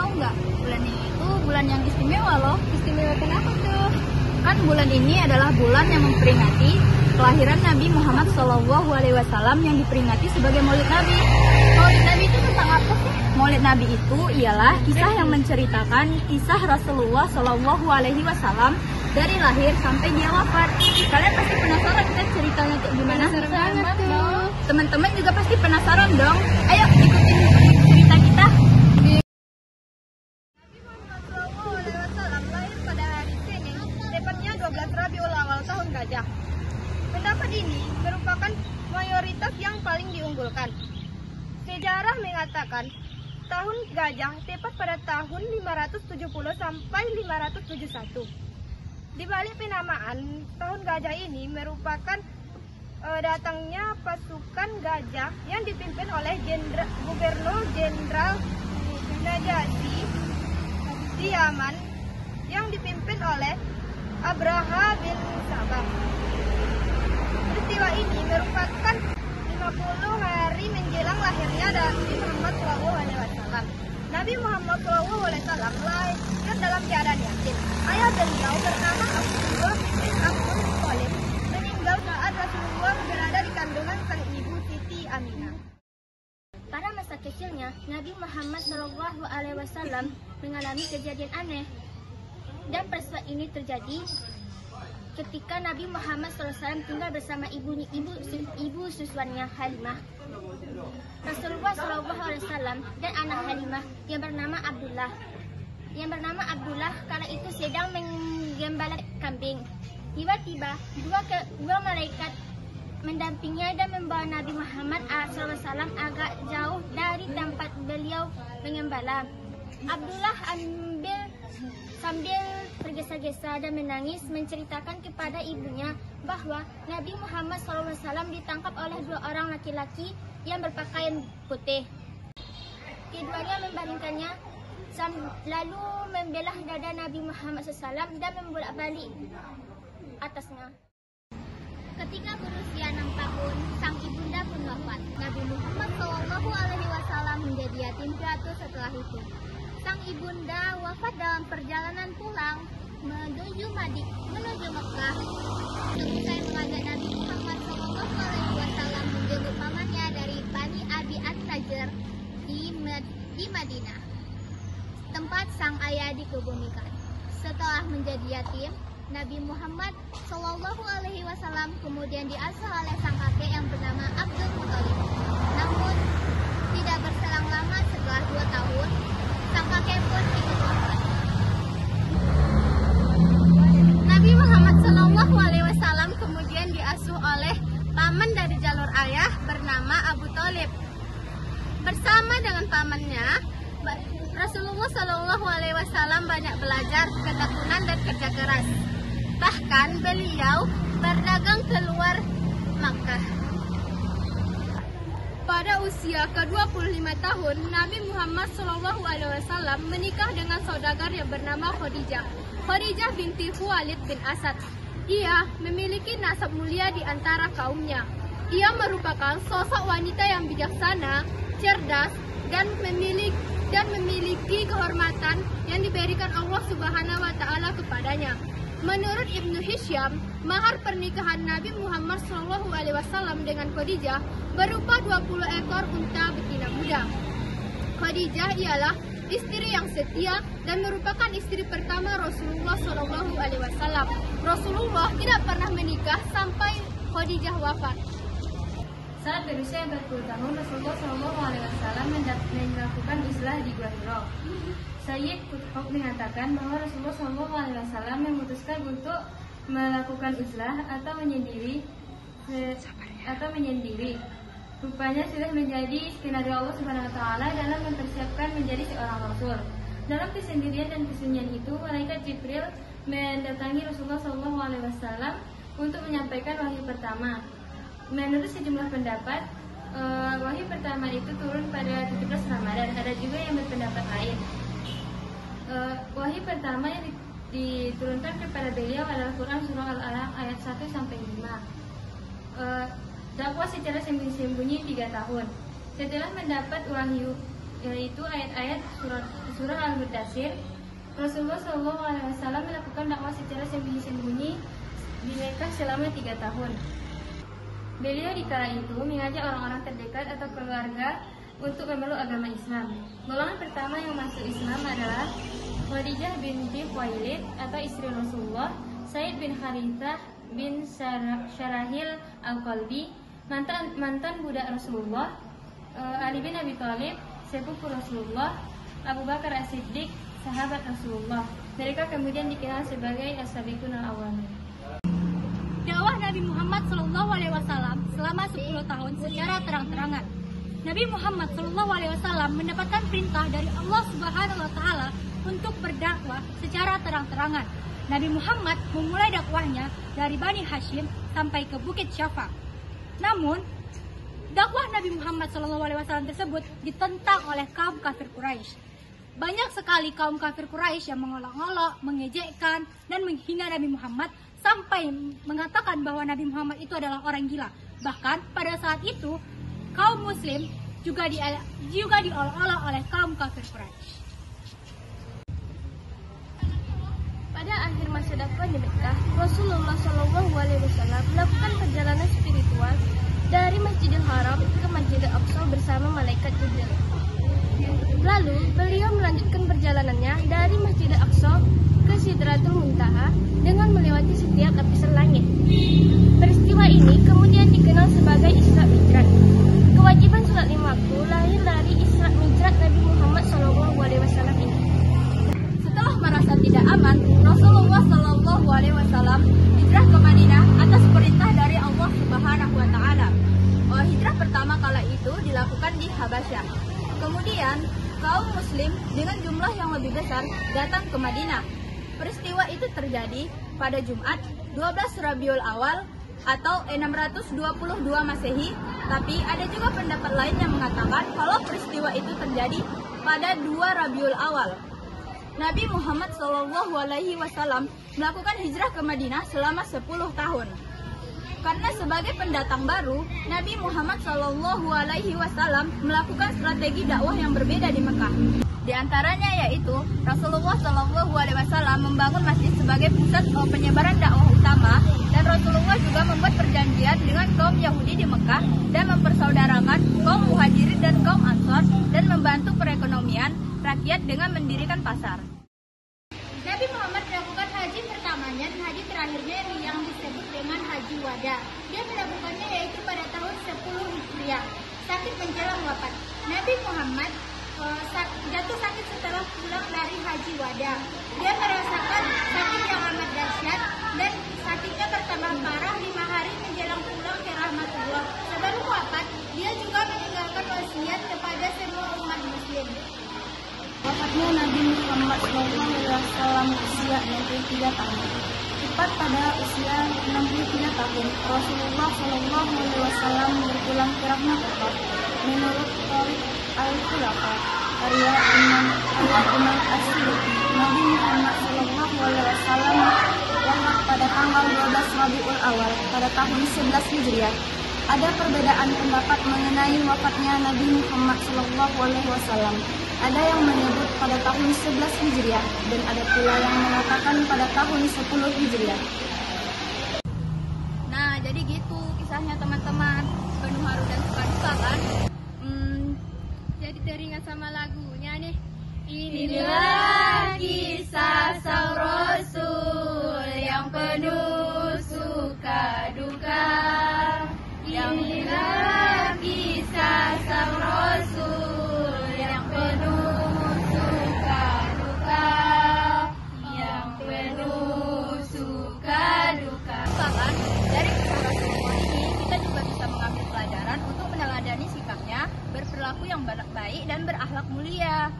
tahu nggak? Bulan ini itu bulan yang istimewa loh. Istimewa kenapa tuh? Kan bulan ini adalah bulan yang memperingati kelahiran Nabi Muhammad SAW yang diperingati sebagai Maulid Nabi. Maulid Nabi itu tentang apa sih? Maulid Nabi itu ialah kisah yang menceritakan kisah Rasulullah SAW dari lahir sampai dia wafat. Kalian pasti penasaran kan ceritanya kayak gimana? Penasaran tuh. Teman-teman juga pasti penasaran dong. Ayo ikutin cerita kita. Lahir pada hari Senin, tepatnya 12 Rabiul Awal tahun Gajah. Pendapat ini merupakan mayoritas yang paling diunggulkan. Sejarah mengatakan tahun Gajah tepat pada tahun 570 sampai 571. Di balik penamaan tahun Gajah ini merupakan datangnya pasukan gajah yang dipimpin oleh Gubernur Jenderal Najasyi di Yaman yang dipimpin oleh Abraha bin Sabah. Peristiwa ini merupakan 50 hari menjelang lahirnya Nabi Muhammad SAW. Nabi Muhammad SAW lahir dalam keadaan yatim. Ayah beliau bernama Abdullah bin Abdul Muthalib meninggal saat Rasulullah berada di kandungan sang ibu Siti Aminah. Pada masa kecilnya, Nabi Muhammad SAW mengalami kejadian aneh. Dan peristiwa ini terjadi ketika Nabi Muhammad SAW tinggal bersama ibu susuannya Halimah. Rasulullah SAW dan anak Halimah yang bernama Abdullah kala itu sedang menggembala kambing. Tiba-tiba dua malaikat mendampinginya dan membawa Nabi Muhammad SAW agak jauh dari tempat beliau mengembala. Abdullah sambil tergesa-gesa dan menangis menceritakan kepada ibunya bahwa Nabi Muhammad SAW ditangkap oleh dua orang laki-laki yang berpakaian putih. Keduanya membaringkannya lalu membelah dada Nabi Muhammad SAW dan membolak-balik atasnya. Ketika berusia 6 tahun, sang ibunda pun wafat. Nabi Muhammad SAW menjadi yatim piatu setelah itu. Sang ibunda wafat dalam perjalanan pulang menuju Mekah. Usai mengajak Nabi Muhammad SAW menjenguk pamannya dari Bani Abi At-Tajr di Madinah, tempat sang ayah dikebumikan. Setelah menjadi yatim, Nabi Muhammad SAW kemudian diasuh oleh sang kakek yang bernama Abdul Muthalib. Namun, tidak berselang lama setelah 2 tahun, sang kakek pun ikut wafat. Nabi Muhammad SAW kemudian diasuh oleh paman dari jalur ayah bernama Abu Thalib. Bersama dengan pamannya, Rasulullah SAW banyak belajar ketekunan dan kerja keras. Bahkan beliau berdagang keluar Makkah. Pada usia ke-25 tahun, Nabi Muhammad SAW menikah dengan saudagar yang bernama Khadijah binti Khuwailid bin Asad. Ia memiliki nasab mulia di antara kaumnya. Ia merupakan sosok wanita yang bijaksana, cerdas, dan memiliki kehormatan yang diberikan Allah Subhanahu wa Ta'ala kepadanya. Menurut Ibnu Hisham, mahar pernikahan Nabi Muhammad SAW dengan Khadijah berupa 20 ekor unta betina muda. Khadijah ialah istri yang setia dan merupakan istri pertama Rasulullah SAW. Rasulullah tidak pernah menikah sampai Khadijah wafat. Saat berusia 40 tahun, Rasulullah SAW melakukan uzlah di Gua Hira. Sayyid Qutb mengatakan bahwa Rasulullah SAW memutuskan untuk melakukan uzlah atau menyendiri. Rupanya sudah menjadi skenario Allah Subhanahu wa Ta'ala dalam mempersiapkan menjadi seorang Rasul. Dalam kesendirian dan kesunyian itu, malaikat Jibril mendatangi Rasulullah SAW untuk menyampaikan wahyu pertama. Menurut sejumlah pendapat, wahyu pertama itu turun pada 17 Ramadan. Ada juga yang berpendapat lain. Wahyu pertama yang diturunkan kepada beliau adalah Quran Surah Al-Alaq ayat 1-5. Dakwah secara sembunyi-sembunyi 3 tahun. Setelah mendapat wahyu yaitu ayat-ayat surah Al-Mudaththir. Rasulullah SAW melakukan dakwah secara sembunyi-sembunyi di Mekah selama 3 tahun. Beliau di kala itu mengajak orang-orang terdekat atau keluarga untuk memeluk agama Islam. Golongan pertama yang masuk Islam adalah Khadijah binti Khuwailid atau istri Rasulullah, Said bin Harithah bin Syarahil Al-Qalbi, mantan budak Rasulullah, Ali bin Abi Thalib, sepupu Rasulullah, Abu Bakar As-Siddiq, sahabat Rasulullah. Mereka kemudian dikenal sebagai As-Sabiqun Al-Awwalun. Dakwah Nabi Muhammad SAW selama 10 tahun secara terang-terangan. Nabi Muhammad SAW mendapatkan perintah dari Allah Subhanahu wa Ta'ala untuk berdakwah secara terang-terangan. Nabi Muhammad memulai dakwahnya dari Bani Hashim sampai ke Bukit Syafa. Namun, dakwah Nabi Muhammad SAW tersebut ditentang oleh kaum kafir Quraisy. Banyak sekali kaum kafir Quraisy yang mengolok-olok, mengejekkan, dan menghina Nabi Muhammad sampai mengatakan bahwa Nabi Muhammad itu adalah orang gila. Bahkan pada saat itu, kaum muslim juga diolok-olok oleh kaum kafir Quraisy. Pada akhir masa dakwah di Mekah, Rasulullah SAW melakukan perjalanan spiritual dari Masjidil Haram ke Masjidil Aqsa bersama malaikat Jibril. Lalu, beliau melanjutkan perjalanannya dari Masjidil Aqsa ke Sidratul Muntaha dengan melewati setiap lapisan langit. Peristiwa ini kemudian dikenal sebagai Isra Mi'raj. Kewajiban sholat 5 waktu lahir dari Isra Mi'raj Nabi Muhammad SAW ini. Setelah merasa tidak aman, Rasulullah SAW hijrah ke Madinah atas perintah dari Allah Subhanahu wa Ta'ala. Hijrah pertama kala itu dilakukan di Habasyah. Kemudian, kaum muslim dengan jumlah yang lebih besar datang ke Madinah. Peristiwa itu terjadi pada Jumat 12 Rabiul Awal atau 622 Masehi, tapi ada juga pendapat lain yang mengatakan kalau peristiwa itu terjadi pada 2 Rabiul Awal. Nabi Muhammad SAW melakukan hijrah ke Madinah selama 10 tahun. Karena sebagai pendatang baru, Nabi Muhammad SAW melakukan strategi dakwah yang berbeda di Mekah. Di antaranya yaitu Rasulullah SAW membangun masjid sebagai pusat penyebaran dakwah utama, dan Rasulullah juga membuat perjanjian dengan kaum Yahudi di Mekah dan mempersaudarakan kaum Muhajirin dan kaum Ansor dan membantu perekonomian rakyat dengan mendirikan pasar. Nabi Muhammad melakukan haji pertamanya dan haji terakhirnya yang disebut dengan Haji Wada. Dia melakukannya yaitu pada tahun 10 Hijriah, sakit menjelang wafat. Nabi Muhammad jatuh sakit setelah pulang dari Haji Wada. Dia merasakan sakit yang amat dahsyat dan sakitnya bertambah parah 5 hari menjelang pulang ke rahmatullah. Sebelum wafat, dia juga meninggalkan wasiat kepada semua umat muslim. Wafatnya Nabi Muhammad SAW usia 63 tahun. Tepat pada usia 63 tahun, Rasulullah SAW berpulang ke rahmatullah. Menurut Tariq Al-Khulafa, karya Imam As-Suyuti, Nabi Muhammad SAW wafat pada tanggal 12 Rabiul Awal pada tahun 11 Hijriah. Ada perbedaan pendapat mengenai wafatnya Nabi Muhammad SAW. Ada yang menyebut pada tahun 11 Hijriah dan ada pula yang mengatakan pada tahun 10 Hijriah. Nah, jadi gitu kisahnya teman-teman. Penuh haru dan suka duka kan? Jadi teringat sama lagunya nih. Inilah kisah sang Rasul yang penuh suka duka. Inilah kisah sang Rasul yang penuh suka duka, yang penuh suka duka. Bahkan dari kisah Rasulullah ini kita juga bisa mengambil pelajaran untuk meneladani sikapnya, berperilaku yang baik dan berakhlak mulia.